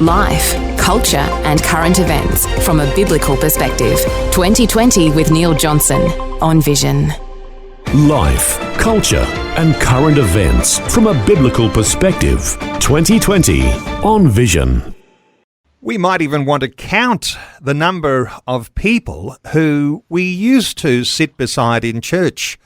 Life, culture and current events from a biblical perspective. 2020 with Neil Johnson on Vision. Life, culture and current events from a biblical perspective. 2020 on Vision. We might even want to count the number of people who we used to sit beside in church,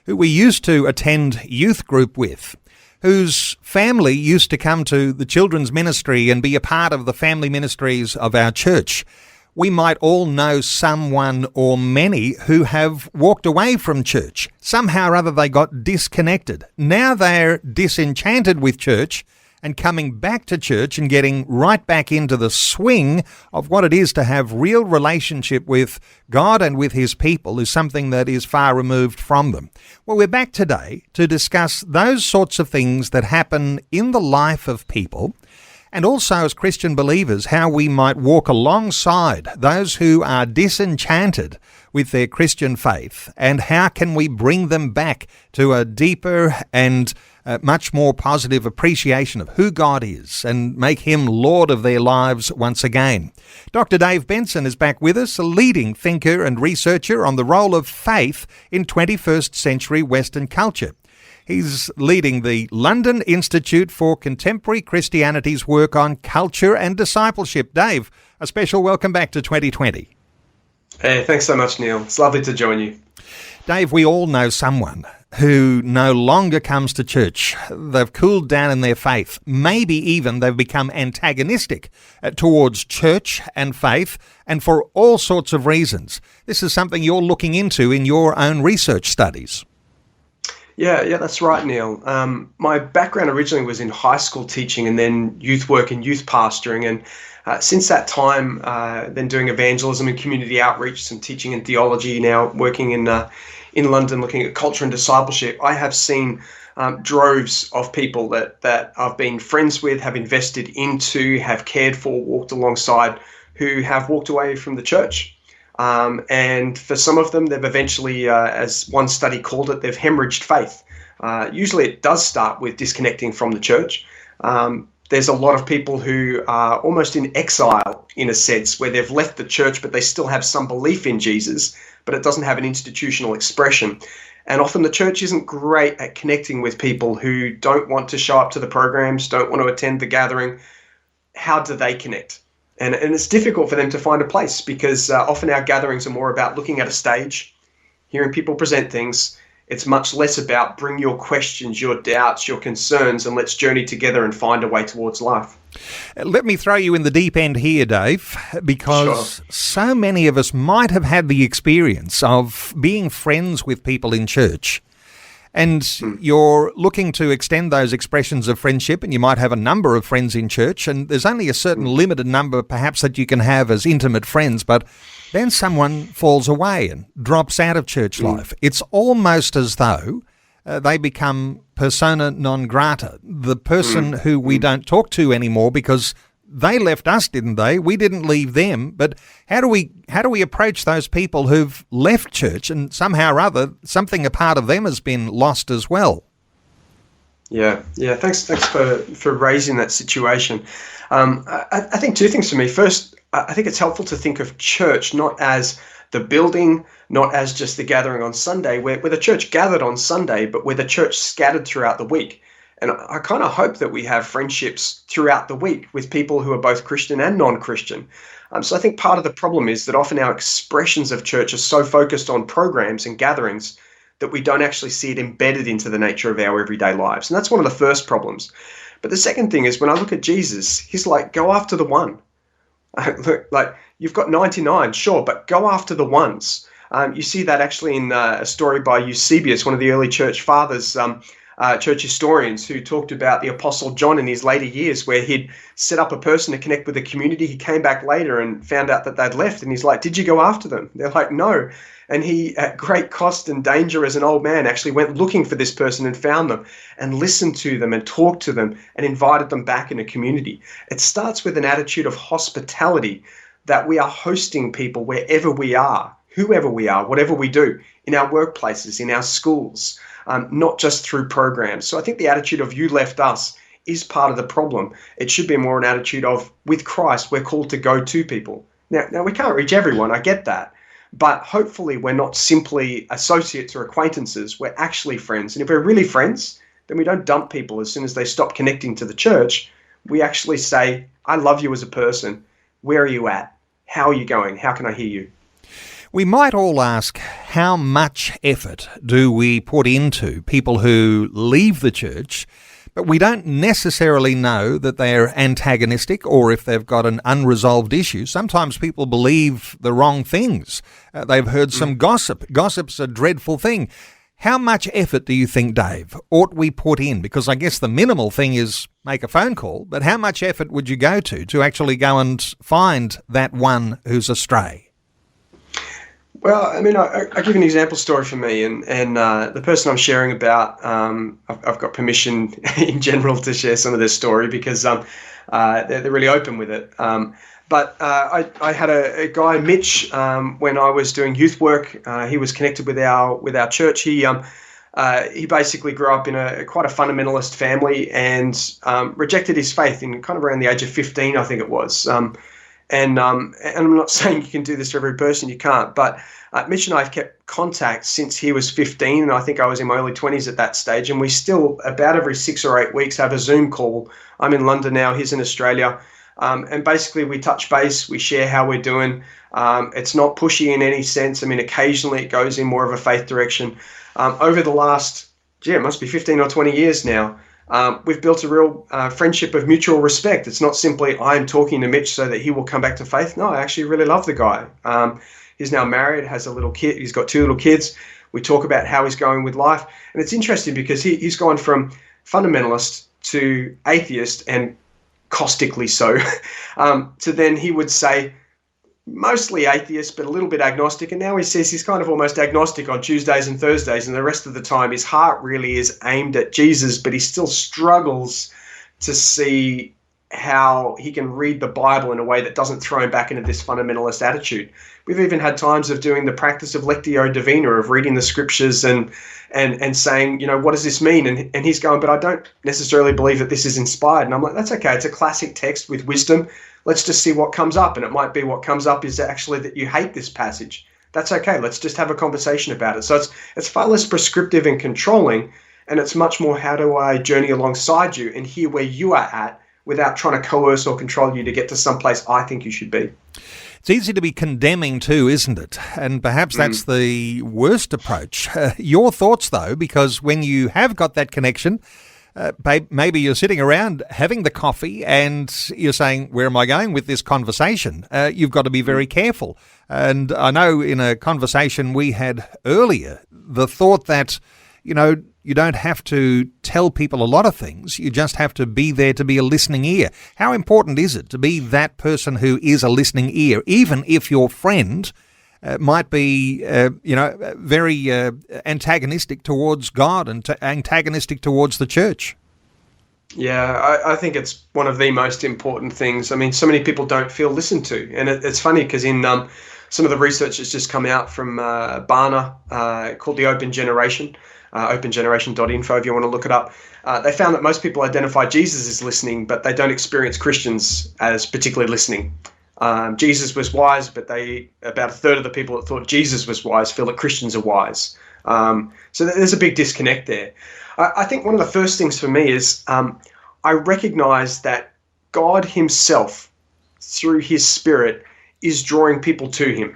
who we used to attend youth group with, whose family used to come to the children's ministry and be a part of the family ministries of our church. We might all know someone or many who have walked away from church. Somehow or other they got disconnected. Now they're disenchanted with church and coming back to church and getting right back into the swing of what it is to have real relationship with God and with his people is something that is far removed from them. Well, we're back today to discuss those sorts of things that happen in the life of people, and also as Christian believers, how we might walk alongside those who are disenchanted with their Christian faith, and how can we bring them back to a deeper and much more positive appreciation of who God is and make him Lord of their lives once again. Dr Dave Benson is back with us, a leading thinker and researcher on the role of faith in 21st century Western culture. He's leading the London Institute for Contemporary Christianity's work on culture and discipleship. Dave, a special welcome back to 2020. Hey, thanks so much, Neil. It's lovely to join you. Dave, we all know someone who no longer comes to church. They've cooled down in their faith. Maybe even they've become antagonistic towards church and faith, and for all sorts of reasons. This is something you're looking into in your own research studies. Yeah, that's right, Neil. My background originally was in high school teaching and then youth work and youth pastoring. And since that time, then doing evangelism and community outreach, some teaching and theology, now working in London looking at culture and discipleship, I have seen droves of people that I've been friends with, have invested into, have cared for, walked alongside, who have walked away from the church. And for some of them, they've eventually, as one study called it, they've hemorrhaged faith. Usually it does start with disconnecting from the church. There's a lot of people who are almost in exile, in a sense, where they've left the church, but they still have some belief in Jesus, but it doesn't have an institutional expression. And often the church isn't great at connecting with people who don't want to show up to the programs, don't want to attend the gathering. How do they connect? And it's difficult for them to find a place because often our gatherings are more about looking at a stage, hearing people present things. It's much less about bring your questions, your doubts, your concerns, and let's journey together and find a way towards life. Let me throw you in the deep end here, Dave, because so many of us might have had the experience of being friends with people in church. And you're looking to extend those expressions of friendship, and you might have a number of friends in church, and there's only a certain limited number perhaps that you can have as intimate friends, but then someone falls away and drops out of church life. It's almost as though they become persona non grata, the person who we don't talk to anymore because they left us, didn't they? We didn't leave them. But how do we approach those people who've left church and somehow or other something a part of them has been lost as well? Yeah. Thanks for raising that situation. I think two things for me. First, I think it's helpful to think of church not as the building, not as just the gathering on Sunday, where the church gathered on Sunday, but where the church scattered throughout the week. And I kind of hope that we have friendships throughout the week with people who are both Christian and non-Christian. So I think part of the problem is that often our expressions of church are so focused on programs and gatherings that we don't actually see it embedded into the nature of our everyday lives. And that's one of the first problems. But the second thing is when I look at Jesus, he's like, go after the one. Look, like you've got 99, sure, but go after the ones. You see that actually in a story by Eusebius, one of the early church fathers, church historians, who talked about the Apostle John in his later years, where he'd set up a person to connect with the community. He came back later and found out that they'd left, and he's like, did you go after them? They're like, no. And he, at great cost and danger as an old man, actually went looking for this person and found them and listened to them and talked to them and invited them back in a community. It starts with an attitude of hospitality, that we are hosting people wherever we are, whoever we are, whatever we do, in our workplaces, in our schools, not just through programs. So I think the attitude of you left us is part of the problem. It should be more an attitude of, with Christ, we're called to go to people. Now we can't reach everyone, I get that. But hopefully we're not simply associates or acquaintances, we're actually friends. And if we're really friends, then we don't dump people as soon as they stop connecting to the church. We actually say, I love you as a person. Where are you at? How are you going? How can I hear you? We might all ask, how much effort do we put into people who leave the church, but we don't necessarily know that they're antagonistic or if they've got an unresolved issue? Sometimes people believe the wrong things. They've heard some gossip. Gossip's a dreadful thing. How much effort do you think, Dave, ought we put in? Because I guess the minimal thing is make a phone call, but how much effort would you go to actually go and find that one who's astray? Well, I mean, I'll give you an example story for me, and the person I'm sharing about, I've got permission in general to share some of their story because they're really open with it. But I had a guy, Mitch, when I was doing youth work. He was connected with our church. He basically grew up in quite a fundamentalist family and rejected his faith in kind of around the age of 15, I think it was. And I'm not saying you can do this to every person, you can't, but Mitch and I have kept contact since he was 15, and I think I was in my early 20s at that stage, and we still, about every 6 or 8 weeks, have a Zoom call. I'm in London now, he's in Australia, and basically we touch base, we share how we're doing. It's not pushy in any sense. I mean, occasionally it goes in more of a faith direction. Over the last, it must be 15 or 20 years now, we've built a real friendship of mutual respect. It's not simply I'm talking to Mitch so that he will come back to faith. No, I actually really love the guy. He's now married, has a little kid. He's got 2 little kids. We talk about how he's going with life. And it's interesting because he's gone from fundamentalist to atheist, and caustically so, to then he would say mostly atheist, but a little bit agnostic. And now he says he's kind of almost agnostic on Tuesdays and Thursdays, and the rest of the time his heart really is aimed at Jesus, but he still struggles to see how he can read the Bible in a way that doesn't throw him back into this fundamentalist attitude. We've even had times of doing the practice of Lectio Divina, of reading the scriptures and saying, what does this mean? And he's going, but I don't necessarily believe that this is inspired. And I'm like, that's okay. It's a classic text with wisdom. Let's just see what comes up. And it might be what comes up is actually that you hate this passage. That's okay. Let's just have a conversation about it. So it's far less prescriptive and controlling, and it's much more, how do I journey alongside you and hear where you are at without trying to coerce or control you to get to someplace I think you should be. It's easy to be condemning too, isn't it? And perhaps that's the worst approach. Your thoughts, though, because when you have got that connection, maybe you're sitting around having the coffee and you're saying, where am I going with this conversation? You've got to be very careful. And I know in a conversation we had earlier, the thought that, you don't have to tell people a lot of things. You just have to be there to be a listening ear. How important is it to be that person who is a listening ear, even if your friend might be, very antagonistic towards God and antagonistic towards the church? Yeah, I think it's one of the most important things. I mean, so many people don't feel listened to. And it's funny because in some of the research that's just come out from Barna called the Open Generation, opengeneration.info if you want to look it up, they found that most people identify Jesus as listening, but they don't experience Christians as particularly listening. Jesus was wise, but about a third of the people that thought Jesus was wise feel that Christians are wise. So there's a big disconnect there. I think one of the first things for me is I recognize that God himself, through his Spirit, is drawing people to him.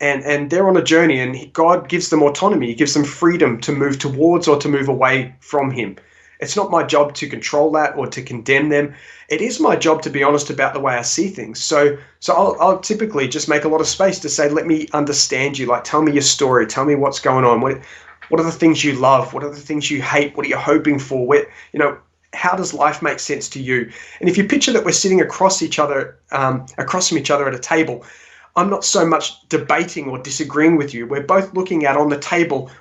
And they're on a journey, and God gives them autonomy. He gives them freedom to move towards or to move away from him. It's not my job to control that or to condemn them. It is my job to be honest about the way I see things. So I'll typically just make a lot of space to say, let me understand you. Like, tell me your story. Tell me what's going on. What are the things you love? What are the things you hate? What are you hoping for? How does life make sense to you? And if you picture that we're sitting across from each other at a table, I'm not so much debating or disagreeing with you. We're both looking at on the table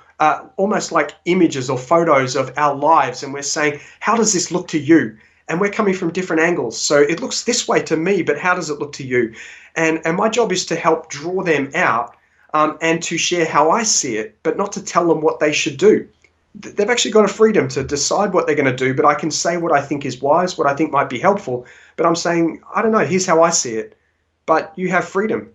almost like images or photos of our lives, and we're saying, how does this look to you? And we're coming from different angles. So it looks this way to me, but how does it look to you? And my job is to help draw them out and to share how I see it, but not to tell them what they should do. they've actually got a freedom to decide what they're going to do, but I can say what I think is wise, what I think might be helpful. But I'm saying, I don't know, here's how I see it. But you have freedom.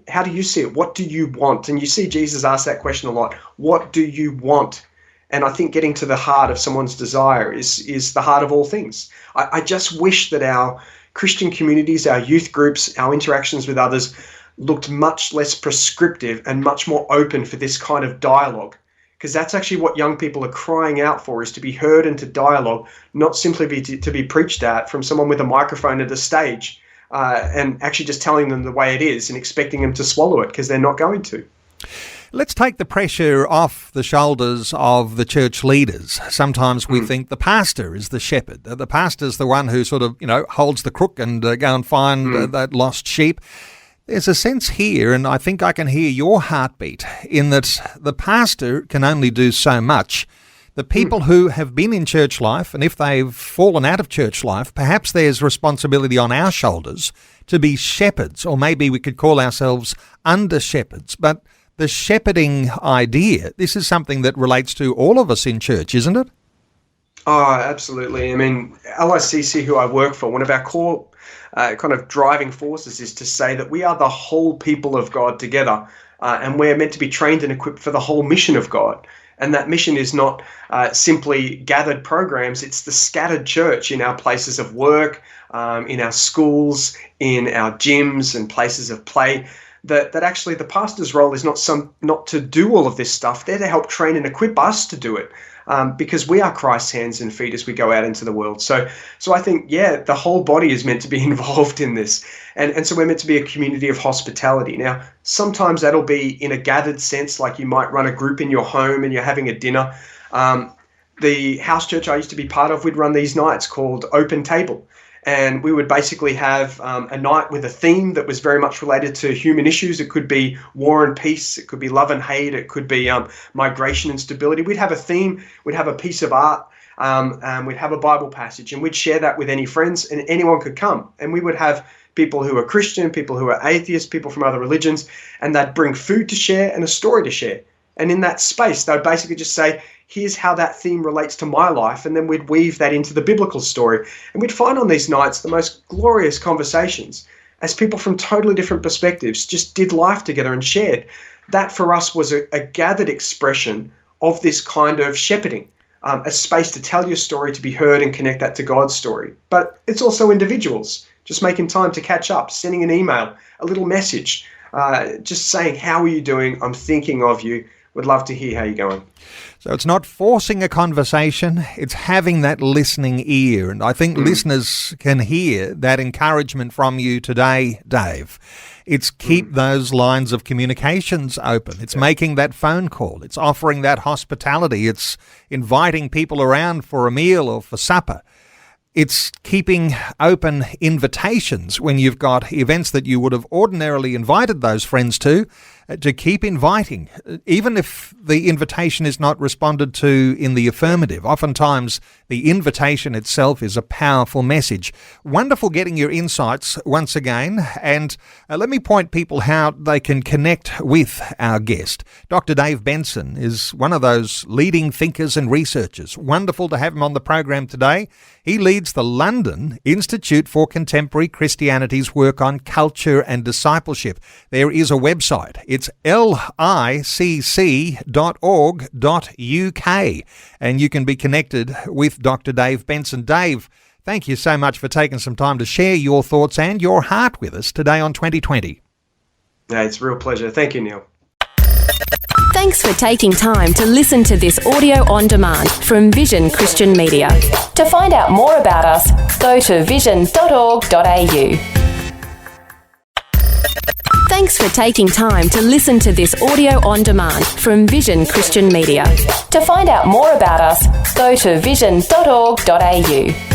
How do you see it? What do you want? And you see Jesus ask that question a lot. What do you want? And I think getting to the heart of someone's desire is the heart of all things. I just wish that our Christian communities, our youth groups, our interactions with others looked much less prescriptive and much more open for this kind of dialogue. Because that's actually what young people are crying out for, is to be heard and to dialogue, not simply to be preached at from someone with a microphone at a stage and actually just telling them the way it is and expecting them to swallow it, because they're not going to. Let's take the pressure off the shoulders of the church leaders. Sometimes we think the pastor is the shepherd. The pastor's the one who sort of, holds the crook and go and find that lost sheep. There's a sense here, and I think I can hear your heartbeat, in that the pastor can only do so much. The people who have been in church life, and if they've fallen out of church life, perhaps there's responsibility on our shoulders to be shepherds, or maybe we could call ourselves under shepherds. But the shepherding idea, this is something that relates to all of us in church, isn't it? Oh, absolutely. I mean, LICC, who I work for, one of our core kind of driving forces is to say that we are the whole people of God together, and we're meant to be trained and equipped for the whole mission of God. And that mission is not simply gathered programs, it's the scattered church in our places of work, in our schools, in our gyms and places of play. That actually the pastor's role is not to do all of this stuff. They're to help train and equip us to do it, because we are Christ's hands and feet as we go out into the world. So I think, the whole body is meant to be involved in this. And so we're meant to be a community of hospitality. Now, sometimes that'll be in a gathered sense, like you might run a group in your home and you're having a dinner. The house church I used to be part of, we'd run these nights called Open Table. And we would basically have a night with a theme that was very much related to human issues. It could be war and peace. It could be love and hate. It could be migration and stability. We'd have a theme. We'd have a piece of art. We'd have a Bible passage. And we'd share that with any friends, and anyone could come. And we would have people who are Christian, people who are atheists, people from other religions, and they'd bring food to share and a story to share. And in that space, they'd basically just say, here's how that theme relates to my life, and then we'd weave that into the biblical story. And we'd find on these nights the most glorious conversations as people from totally different perspectives just did life together and shared. That for us was a gathered expression of this kind of shepherding, a space to tell your story, to be heard and connect that to God's story. But it's also individuals, just making time to catch up, sending an email, a little message, just saying, how are you doing? I'm thinking of you. Would love to hear how you're going. So it's not forcing a conversation, it's having that listening ear. And I think listeners can hear that encouragement from you today, Dave. It's keep those lines of communications open. It's making that phone call. It's offering that hospitality. It's inviting people around for a meal or for supper. It's keeping open invitations when you've got events that you would have ordinarily invited those friends to keep inviting, even if the invitation is not responded to in the affirmative. Oftentimes, the invitation itself is a powerful message. Wonderful getting your insights once again, and let me point people how they can connect with our guest. Dr Dave Benson is one of those leading thinkers and researchers. Wonderful to have him on the program today. He leads the London Institute for Contemporary Christianity's work on culture and discipleship. There is a website. It's licc.org.uk, and you can be connected with Dr. Dave Benson. Dave, thank you so much for taking some time to share your thoughts and your heart with us today on 2020. Yeah, it's a real pleasure. Thank you, Neil. Thanks for taking time to listen to this audio on demand from Vision Christian Media. To find out more about us, go to vision.org.au. Thanks for taking time to listen to this audio on demand from Vision Christian Media. To find out more about us, go to vision.org.au.